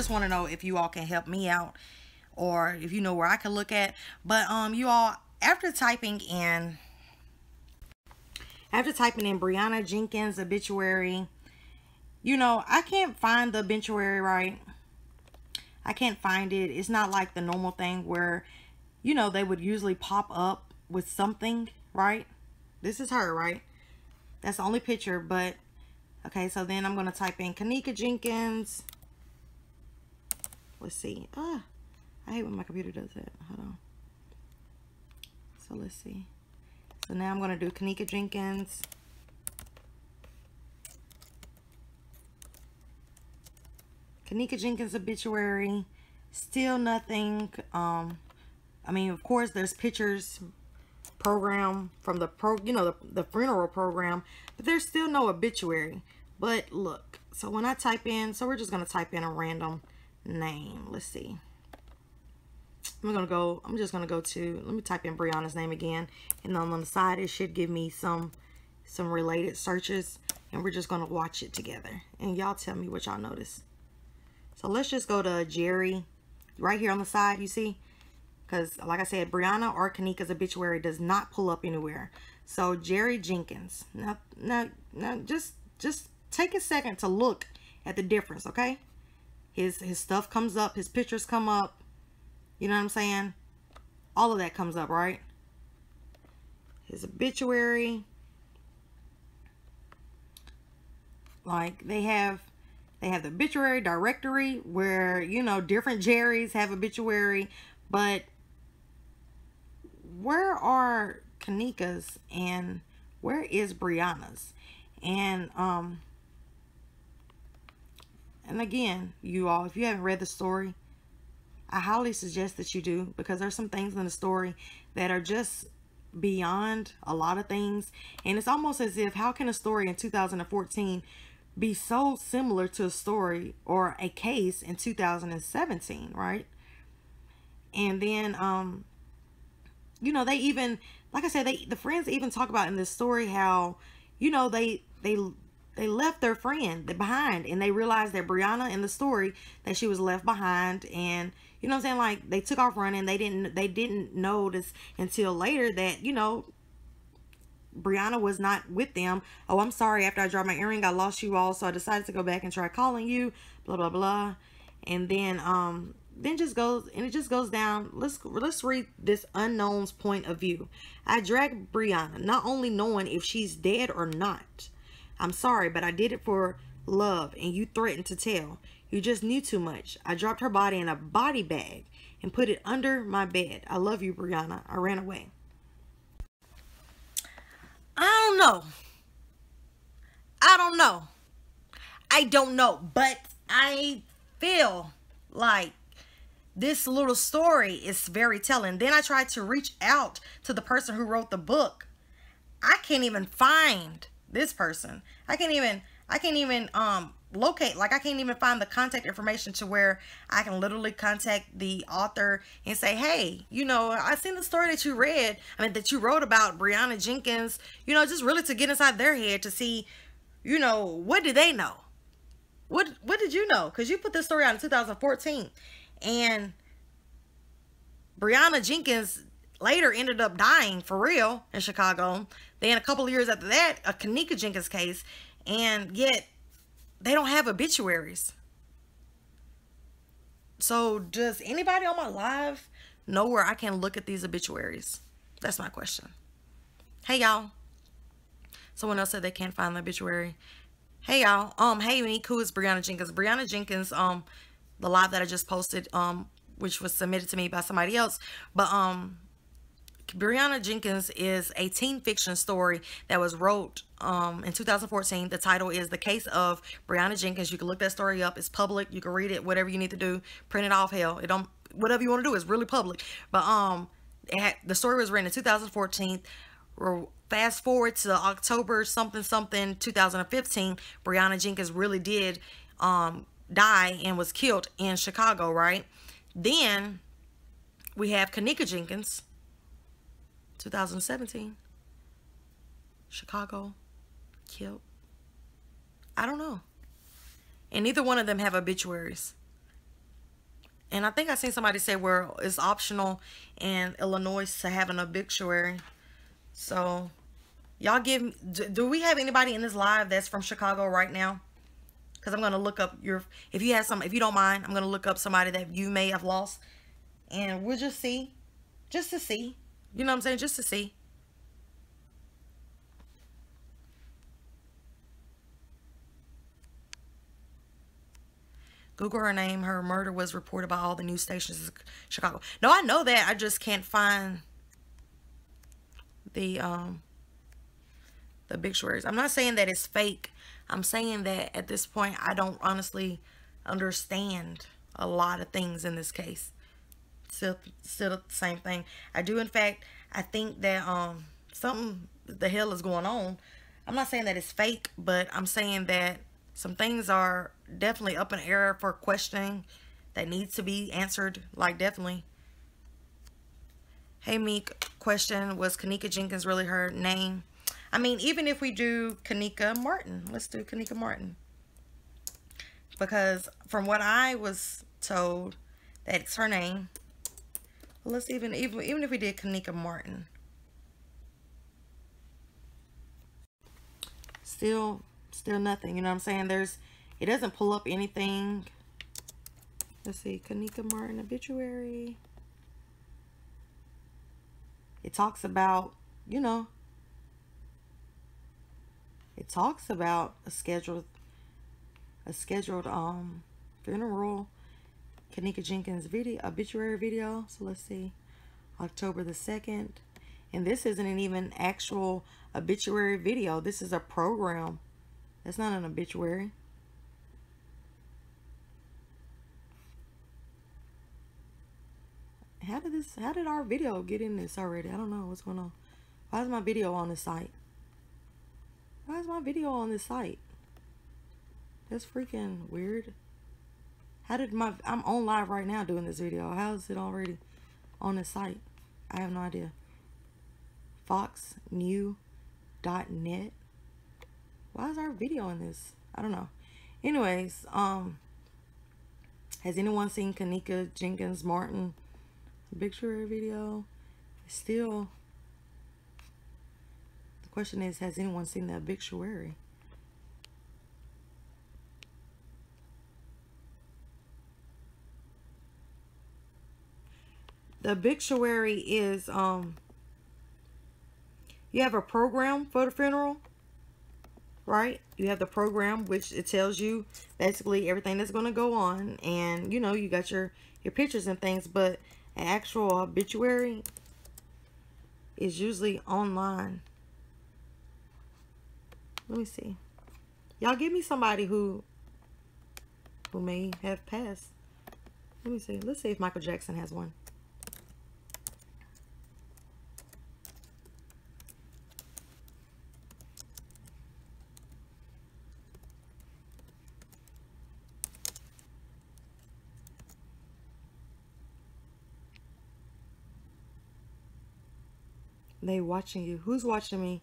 just want to know if you all can help me out, or if you know where I can look at. But you all, after typing in Brianna Jenkins obituary, you know, I can't find the obituary, right? I can't find it. It's not like the normal thing where, you know, they would usually pop up with something, right? This is her, right? That's the only picture. But okay, so then I'm going to type in Kanika Jenkins. Let's see. I hate when my computer does that. Hold on. So let's see. So now I'm going to do Kanika Jenkins. Kanika Jenkins obituary. Still nothing. I mean, of course, there's pictures program from the the funeral program, but there's still no obituary. But look, so when I type in, so we're just going to type in a random name. Let's see. I'm just going to go to, let me type in Brianna's name again. And on the side, it should give me some related searches. And we're just going to watch it together. And y'all tell me what y'all notice. So let's just go to Jerry right here on the side, you see? Because like I said, Brianna or Kanika's obituary does not pull up anywhere. So Jerry Jenkins. Now just take a second to look at the difference, okay? His stuff comes up, his pictures come up. You know what I'm saying? All of that comes up, right? His obituary. Like they have the obituary directory where, you know, different Jerrys have obituary, but where are Kanika's and where is Brianna's? And again, you all, if you haven't read the story, I highly suggest that you do, because there's some things in the story that are just beyond a lot of things. And it's almost as if, how can a story in 2014 be so similar to a story or a case in 2017, right? And then you know, they even, like I said, the friends even talk about in this story how, you know, they left their friend behind, and they realized that Brianna in the story, that she was left behind. And you know what I'm saying, like they took off running. They didn't notice until later that, you know, Brianna was not with them. Oh, I'm sorry, after I dropped my earring, I lost you all, so I decided to go back and try calling you, blah blah blah. And then it just goes down. Let's read this unknown's point of view. I dragged Brianna, not only knowing if she's dead or not. I'm sorry, but I did it for love, and you threatened to tell. You just knew too much. I dropped her body in a body bag and put it under my bed. I love you, Brianna. I ran away. I don't know. But I feel like this little story is very telling. Then I tried to reach out to the person who wrote the book. I can't even find this person. I can't even locate, like I can't even find the contact information to where I can literally contact the author and say, hey, you know, I seen the story that you read, that you wrote about Brianna Jenkins, you know, just really to get inside their head to see, you know, what did they know? What did you know? Because you put this story out in 2014, and Brianna Jenkins later ended up dying for real in Chicago. Then a couple of years after that, a Kanika Jenkins case, and yet they don't have obituaries. So does anybody on my live know where I can look at these obituaries? That's my question. Hey y'all. Someone else said they can't find the obituary. Hey y'all. Hey me, who is Brianna Jenkins? Brianna Jenkins, the live that I just posted, which was submitted to me by somebody else. But Brianna Jenkins is a teen fiction story that was wrote in 2014. The title is The Case of Brianna Jenkins. You can look that story up. It's public. You can read it, whatever you need to do. Print it off, hell. It don't, whatever you want to do is really public. But the story was written in 2014. Fast forward to October something 2015, Brianna Jenkins really did die and was killed in Chicago, right? Then we have Kanika Jenkins, 2017, Chicago, killed. I don't know. And neither one of them have obituaries. And I think I seen somebody say where it's optional in Illinois to have an obituary. So y'all do we have anybody in this live that's from Chicago right now? Because I'm going to look up if you don't mind, I'm going to look up somebody that you may have lost. And we'll just see. Just to see. You know what I'm saying? Just to see. Google her name. Her murder was reported by all the news stations in Chicago. No, I know that. I just can't find the obituaries. I'm not saying that it's fake. I'm saying that at this point, I don't honestly understand a lot of things in this case. Still the same thing. I do, in fact, I think that something the hell is going on. I'm not saying that it's fake, but I'm saying that some things are definitely up in the air for questioning that needs to be answered. Like, definitely. Hey, Meek, question, was Kenneka Jenkins really her name? I mean, even if we do Kenneka Martin, let's do Kenneka Martin. Because from what I was told, that's her name. Well, let's even if we did Kenneka Martin. Still nothing, you know what I'm saying? It doesn't pull up anything. Let's see, Kenneka Martin obituary. It talks about, you know, it talks about a scheduled funeral. Kenneka Jenkins obituary video. So let's see, October the 2nd. And this isn't an even actual obituary video. This is a program. That's not an obituary. How did our video get in this already? I don't know what's going on. Why is my video on this site? Why is my video on this site? That's freaking weird. I'm on live right now doing this video. How is it already on this site? I have no idea. foxnew.net. Why is our video in this? I don't know. Anyways, has anyone seen Kenneka Jenkins Martin obituary video? Still, the question is, has anyone seen the obituary? The obituary is, you have a program for the funeral, right? You have the program, which it tells you basically everything that's going to go on. And, you know, you got your pictures and things. But an actual obituary is usually online. Let me see. Y'all give me somebody who may have passed. Let me see. Let's see if Michael Jackson has one. They watching you. Who's watching me?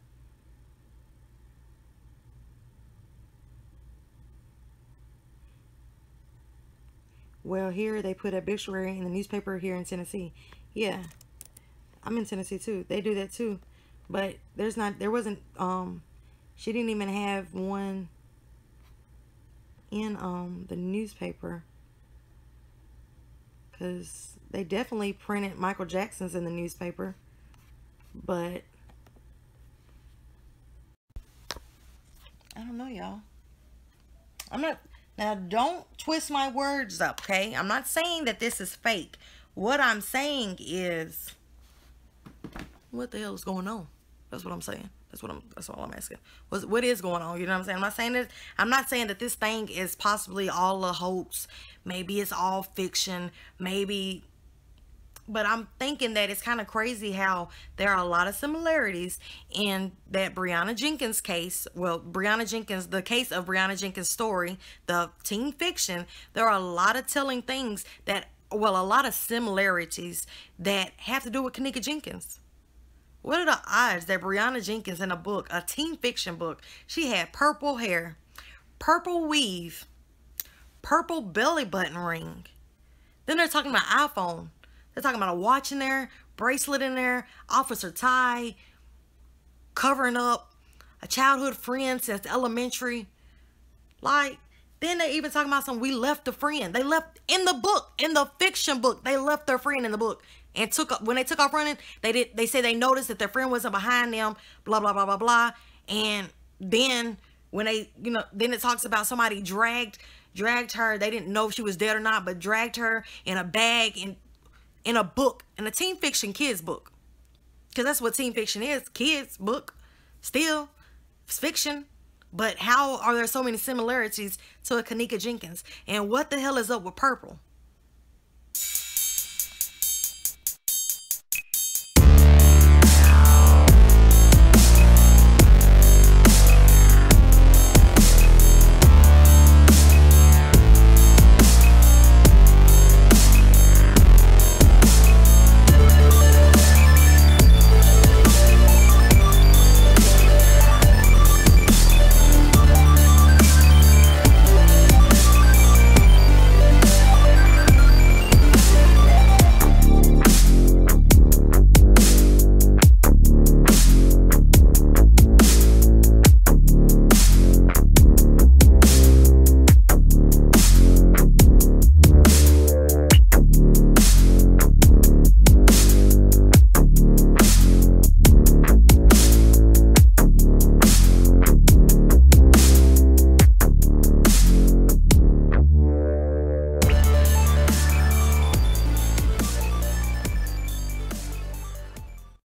Well, here they put obituary in the newspaper here in Tennessee. Yeah, I'm in Tennessee too. They do that too, but there wasn't. She didn't even have one in the newspaper, because they definitely printed Michael Jackson's in the newspaper, but I don't know, y'all. I'm not. Now, don't twist my words up, okay? I'm not saying that this is fake. What I'm saying is, what the hell is going on? That's what I'm saying. That's all I'm asking. What is going on? You know what I'm saying? I'm not saying that this thing is possibly all a hoax. Maybe it's all fiction. Maybe. But I'm thinking that it's kind of crazy how there are a lot of similarities in that Breonna Jenkins case. Well, the case of Breonna Jenkins' story, the teen fiction, there are a lot of telling things that, well, a lot of similarities that have to do with Kenneka Jenkins. What are the odds that Breonna Jenkins in a book, a teen fiction book, she had purple hair, purple weave, purple belly button ring, Then they're talking about iPhone. They're talking about a watch in there, bracelet in there, officer tie, covering up, a childhood friend since elementary. Like, then they even talking about we left a friend. They left in the book, in the fiction book. They left their friend in the book and when they took off running, they said they noticed that their friend wasn't behind them, blah, blah, blah, blah, blah. And then when they, then it talks about somebody dragged her. They didn't know if she was dead or not, but dragged her in a bag in a book, in a teen fiction kids book. Because that's what teen fiction is, kids book. Still, it's fiction. But how are there so many similarities to a Kenneka Jenkins? And what the hell is up with Purple?